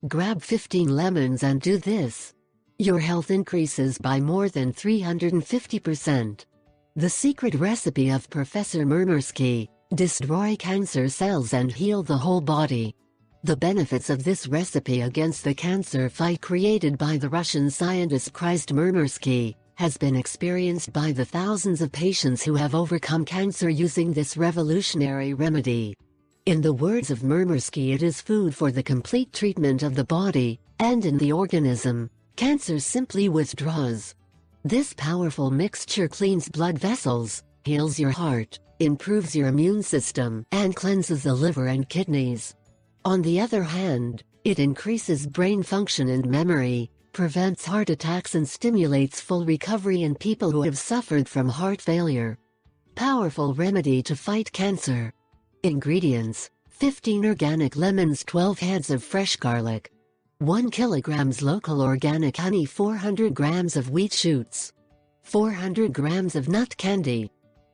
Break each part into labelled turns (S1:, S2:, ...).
S1: Grab 15 lemons and do this. Your health increases by more than 350%. The secret recipe of Professor Murmersky: destroy cancer cells and heal the whole body. The benefits of this recipe against the cancer fight created by the Russian scientist Christ Murmersky has been experienced by the thousands of patients who have overcome cancer using this revolutionary remedy. In the words of Murmersky, it is food for the complete treatment of the body, and in the organism, cancer simply withdraws. This powerful mixture cleans blood vessels, heals your heart, improves your immune system, and cleanses the liver and kidneys. On the other hand, it increases brain function and memory, prevents heart attacks and stimulates full recovery in people who have suffered from heart failure. Powerful remedy to fight cancer. Ingredients: 15 organic lemons, 12 heads of fresh garlic, 1 kg local organic honey, 400 grams of wheat shoots, 400 grams of nut candy.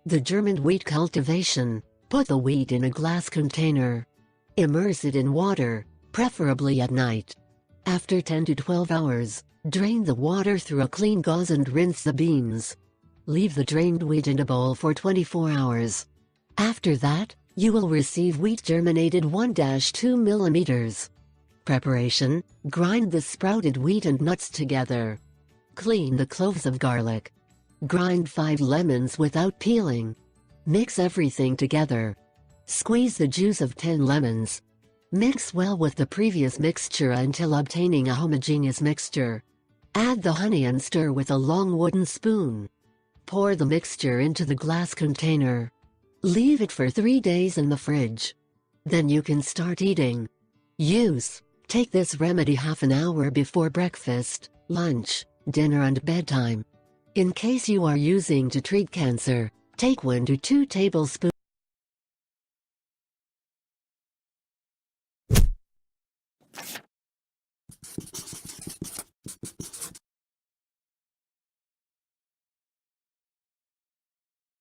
S1: The German wheat cultivation: put the wheat in a glass container. Immerse it in water, preferably at night. After 10 to 12 hours, drain the water through a clean gauze and rinse the beans. Leave the drained wheat in a bowl for 24 hours. After that, you will receive wheat germinated 1-2 mm. Preparation: grind the sprouted wheat and nuts together. Clean the cloves of garlic. Grind 5 lemons without peeling. Mix everything together. Squeeze the juice of 10 lemons. Mix well with the previous mixture until obtaining a homogeneous mixture. Add the honey and stir with a long wooden spoon. Pour the mixture into the glass container. Leave it for 3 days in the fridge. Then you can start eating. Use: take this remedy half an hour before breakfast, lunch, dinner and bedtime. In case you are using to treat cancer, take 1 to 2 tablespoons